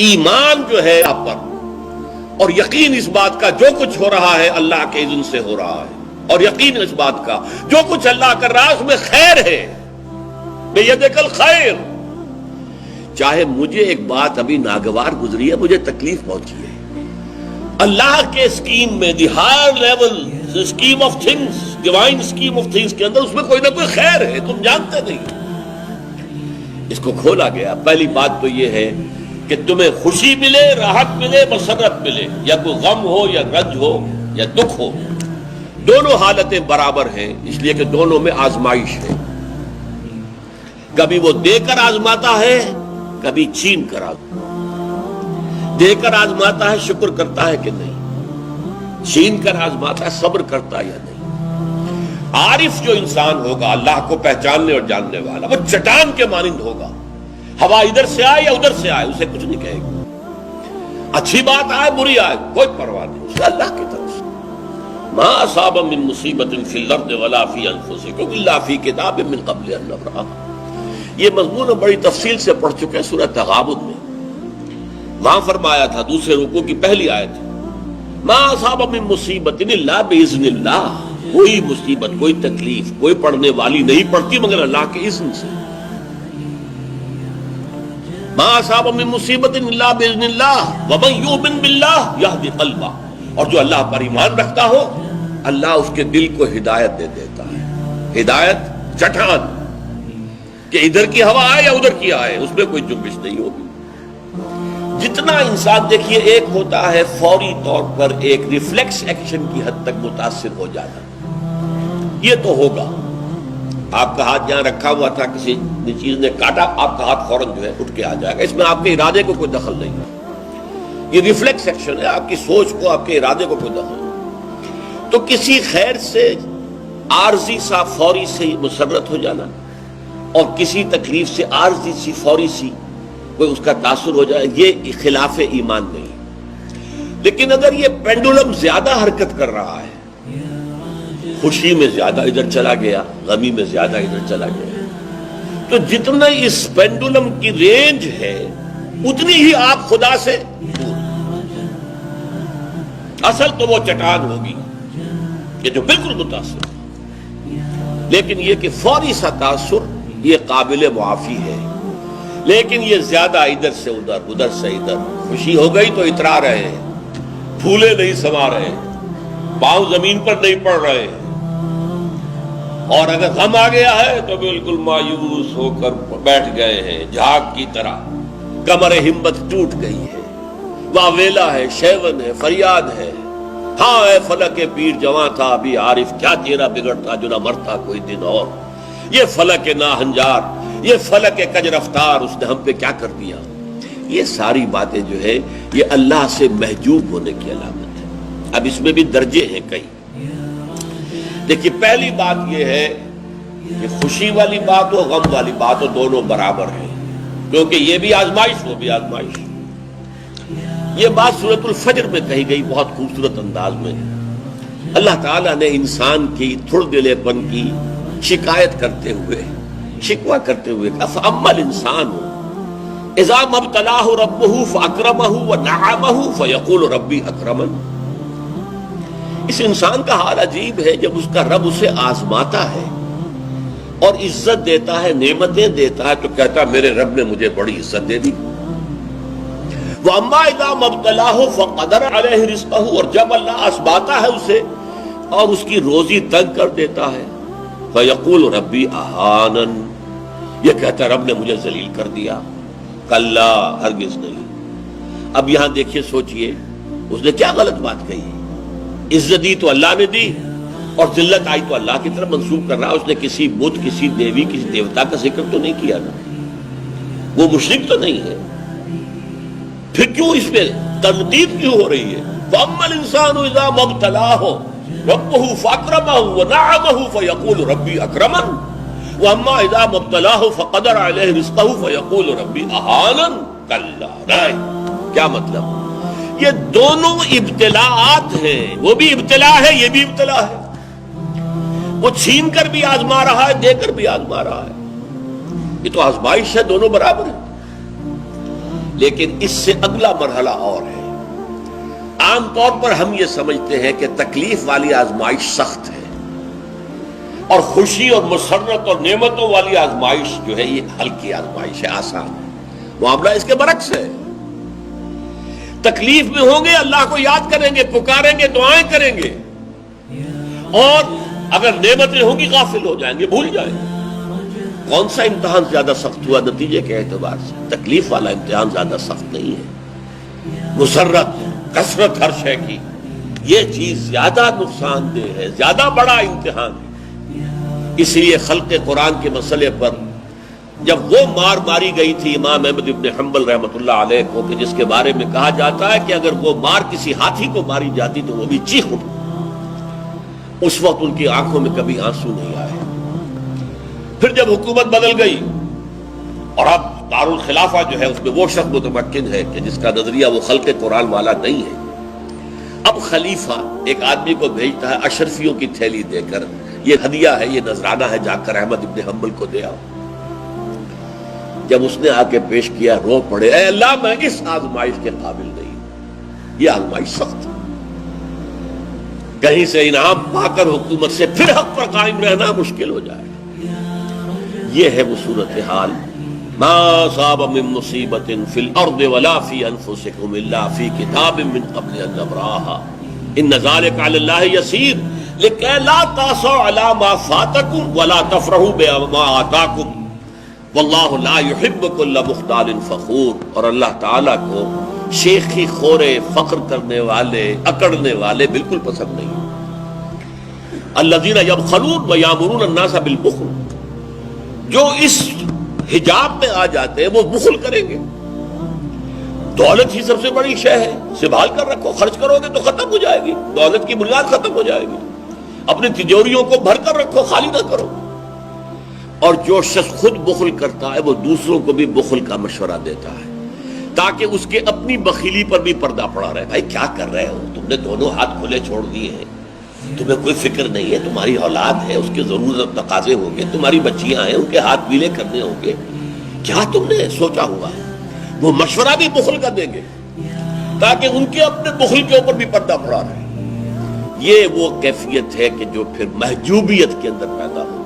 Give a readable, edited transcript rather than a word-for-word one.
ایمان جو ہے آپ پر اور یقین اس بات کا جو کچھ ہو رہا ہے اللہ کے اذن سے ہو رہا ہے، اور یقین اس بات کا جو کچھ اللہ کر رہا ہے اس میں خیر ہے، بیدک الخیر۔ چاہے مجھے ایک بات ابھی ناگوار گزری ہے، مجھے تکلیف پہنچی ہے، اللہ کے اسکیم میں the higher level scheme of things, divine scheme of things کے اندر اس میں کوئی نہ کوئی خیر ہے، تم جانتے نہیں۔ اس کو کھولا گیا۔ پہلی بات تو یہ ہے کہ تمہیں خوشی ملے، راحت ملے، مسرت ملے، یا کوئی غم ہو یا رنج ہو یا دکھ ہو، دونوں حالتیں برابر ہیں، اس لیے کہ دونوں میں آزمائش ہے۔ کبھی وہ دے کر آزماتا ہے، کبھی چھین کر آزماتا۔ دے کر آزماتا ہے، شکر کرتا ہے کہ نہیں، چھین کر آزماتا ہے، صبر کرتا ہے یا نہیں۔ عارف جو انسان ہوگا، اللہ کو پہچاننے اور جاننے والا، وہ چٹان کے مانند ہوگا، ہوا ادھر سے آئے یا ادھر سے آئے اسے کچھ نہیں کہے گا، اچھی بات آئے بری آئے کوئی پرواہ نہیں، اسے اللہ کی طرف سے۔ ما اصاب من مصیبت فی الارض ولا فی انفسکم الا فی کتاب من قبل ان نبرأها۔ یہ مضمون بڑی تفصیل سے پڑھ چکے ہیں سورہ تغابن میں۔ وہاں فرمایا تھا دوسرے رکوع کی پہلی آیت، ما اصاب من مصیبت الا باذن اللہ، کوئی مصیبت، کوئی تکلیف، کوئی پڑھنے والی نہیں پڑتی مگر اللہ کے اذن سے۔ ما اصاب من مصیبت الا باذن اللہ ومن یؤمن باللہ یہدی قلبہ، اور جو اللہ پر ایمان رکھتا ہو اللہ اس کے دل کو ہدایت دے دیتا ہے۔ ہدایت چٹان کہ ادھر کی ہوا آئے یا ادھر کی آئے اس میں کوئی جنبش نہیں ہوگی۔ جتنا انسان دیکھیے، ایک ہوتا ہے فوری طور پر ایک ریفلیکس ایکشن کی حد تک متاثر ہو جانا، یہ تو ہوگا۔ آپ کا ہاتھ جہاں رکھا ہوا تھا کسی چیز نے کاٹا، آپ کا ہاتھ فوراً جو ہے اٹھ کے آ جائے گا، اس میں آپ کے ارادے کو کوئی دخل نہیں ہے، یہ ریفلیکس ایکشن ہے، آپ کی سوچ کو، آپ کے ارادے کو کوئی دخل نہیں۔ تو کسی خیر سے عارضی سا فوری سے مسرت ہو جانا اور کسی تکلیف سے عارضی سی فوری سی کوئی اس کا تاثر ہو جائے، یہ خلاف ایمان نہیں۔ لیکن اگر یہ پینڈولم زیادہ حرکت کر رہا ہے، خوشی میں زیادہ ادھر چلا گیا، غمی میں زیادہ ادھر چلا گیا، تو جتنا اس پینڈولم کی رینج ہے اتنی ہی آپ خدا سے دور۔ اصل تو وہ چٹان ہوگی کہ جو بالکل متاثر، لیکن یہ کہ فوری سا تاثر یہ قابل معافی ہے، لیکن یہ زیادہ ادھر سے ادھر، ادھر سے ادھر، خوشی ہو گئی تو اترا رہے ہیں، پھولے نہیں سما رہے، پاؤں زمین پر نہیں پڑ رہے، اور اگر غم آ گیا ہے تو بالکل مایوس ہو کر بیٹھ گئے ہیں جھاگ کی طرح، کمر ہمت ٹوٹ گئی ہے، واویلا ہے، شیون ہے، فریاد ہے، ہاں اے فلک پیر جواں تھا ابھی عارف، کیا تیرا بگڑتا جو نہ مرتا کوئی دن اور، یہ فلک ناہنجار، یہ فلک کج رفتار، اس نے ہم پہ کیا کر دیا۔ یہ ساری باتیں جو ہے یہ اللہ سے محجوب ہونے کی علامت ہے۔ اب اس میں بھی درجے ہیں کئی۔ دیکھیے پہلی بات یہ ہے کہ خوشی والی بات ہو، غم والی بات ہو، دونوں برابر ہیں، کیونکہ یہ بھی آزمائش، وہ بھی آزمائش۔ یہ بات سورۃ الفجر میں کہی گئی بہت خوبصورت انداز میں۔ اللہ تعالیٰ نے انسان کی تھڑ دلے پن کی شکایت کرتے ہوئے، شکوہ کرتے ہوئے کہا فَأَمَّا الْإِنسَانُ إِذَا مَا ابْتَلَاهُ رَبُّهُ فَأَكْرَمَهُ وَنَعَمَهُ فَيَقُولُ رَبِّي أَكْرَمَنِ۔ اس انسان کا حال عجیب ہے جب اس کا رب اسے آزماتا ہے اور عزت دیتا ہے، نعمتیں دیتا ہے، تو کہتا ہے میرے رب نے مجھے بڑی عزت دے دی۔ وَأَمَّا إِذَا مَا ابْتَلَاهُ فَقَدَرَ عَلَيْهِ رِزْقَهُ، اور جب اللہ آزماتا ہے اسے اور اس کی روزی تنگ کر دیتا ہے، فَيَقُولُ رَبِّي أَهَانَنِ، یہ کہتا ہے رب نے مجھے ذلیل کر دیا۔ کلا، ہرگز نہیں۔ اب یہاں دیکھیے، سوچئے اس نے کیا غلط بات کہی۔ عزت دی تو اللہ نے دی اور ذلت آئی تو اللہ کی طرف منسوب کر رہا۔ اس نے کسی بت، کسی دیوی، کسی دیوتا کا ذکر تو نہیں کیا نا، وہ مشرک تو نہیں ہے، پھر کیوں اس پہ تنقید کیوں ہو رہی ہے؟ فَأَمَّا الْإِنسَانُ إِذَا مَا ابْتَلَاهُ رَبُّهُ فَأَكْرَمَهُ وَنَعَمَهُ فَيَقُولُ رَبِّي أَكْرَمَنِ وَأَمَّا إِذَا مَا ابْتَلَاهُ فَقَدَرَ عَلَيْهِ رِزْقَهُ فَيَقُولُ رَبِّي أَهَانَنِ۔ کلا، نہیں۔ کیا مطلب؟ یہ دونوں ابتلاءات ہیں، وہ بھی ابتلا ہے، یہ بھی ابتلا ہے۔ وہ چھین کر بھی آزما رہا ہے، دے کر بھی آزما رہا ہے، یہ تو آزمائش ہے، دونوں برابر ہیں۔ لیکن اس سے اگلا مرحلہ اور ہے۔ عام طور پر ہم یہ سمجھتے ہیں کہ تکلیف والی آزمائش سخت ہے اور خوشی اور مسرت اور نعمتوں والی آزمائش جو ہے یہ ہلکی آزمائش ہے، آسان ہے۔ معاملہ اس کے برعکس ہے۔ تکلیف میں ہوں گے اللہ کو یاد کریں گے، پکاریں گے، دعائیں کریں گے، اور اگر نعمتیں ہوں گی غافل ہو جائیں گے، بھول جائیں گے۔ کون سا امتحان زیادہ سخت ہوا نتیجے کے اعتبار سے؟ تکلیف والا امتحان زیادہ سخت نہیں ہے۔ مسرت، کثرت ہر شے کی، یہ چیز زیادہ نقصان دہ ہے، زیادہ بڑا امتحان ہے۔ اس لیے خلق قرآن کے مسئلے پر جب وہ مار ماری گئی تھی امام احمد ابن حنبل رحمۃ اللہ علیہ کو، کہ جس کے بارے میں کہا جاتا ہے کہ اگر وہ مار کسی ہاتھی کو ماری جاتی تو وہ بھی چیخ اٹھتی، اس وقت ان کی آنکھوں میں کبھی آنسو نہیں آئے۔ پھر جب حکومت بدل گئی اور اب دارالخلافہ جو ہے اس میں وہ شخص متمکن ہے کہ جس کا نظریہ وہ خلق قرآن والا نہیں ہے، اب خلیفہ ایک آدمی کو بھیجتا ہے اشرفیوں کی تھیلی دے کر، یہ ہدیہ ہے، یہ نذرانہ ہے، جا کر احمد ابن حنبل کو دے آؤ۔ جب اس نے آ کے پیش کیا، رو پڑے، اے اللہ میں اس آزمائش کے قابل نہیں ہوں، یہ آزمائش سخت ہے۔ کہیں سے انعام پا کر حکومت سے پھر حق پر قائم رہنا مشکل ہو جائے گا۔ یہ ہے وہ صورتحال۔ ما اصاب من مصیبت فی الارض ولا فی انفسکم الا فی کتاب من قبل ان نبرأها ان ذلک علی اللہ یسیر لکی لا تأسوا علی ما فاتکم ولا تفرحوا بما آتاکم واللہ لا يحب كل مختال فخور۔ اور اللہ تعالیٰ کو شیخی خورے، فخر کرنے والے، اکڑنے والے بالکل پسند نہیں۔ الذین یبخلون ویامرون الناس بالبخل، جو اس حجاب میں آ جاتے ہیں وہ بخل کریں گے۔ دولت ہی سب سے بڑی شے ہے، سنبھال کر رکھو، خرچ کرو گے تو ختم ہو جائے گی، دولت کی بنیاد ختم ہو جائے گی۔ اپنی تجوریوں کو بھر کر رکھو، خالی نہ کرو۔ اور جو شخص خود بخل کرتا ہے وہ دوسروں کو بھی بخل کا مشورہ دیتا ہے تاکہ اس کے اپنی بخیلی پر بھی پردہ پڑا رہے۔ بھائی کیا کر رہے ہو تم نے؟ دونوں ہاتھ کھلے چھوڑ دیے ہیں، تمہیں کوئی فکر نہیں ہے، تمہاری اولاد ہے، اس کے ضرورت تقاضے ہوں گے، تمہاری بچیاں ہیں، ان کے ہاتھ گیلے کرنے ہوں گے، کیا تم نے سوچا ہوا ہے؟ وہ مشورہ بھی بخل کا دیں گے تاکہ ان کے اپنے بخل کے اوپر بھی پردہ پڑا رہے۔ یہ وہ کیفیت ہے کہ جو پھر محجوبیت کے اندر پیدا ہو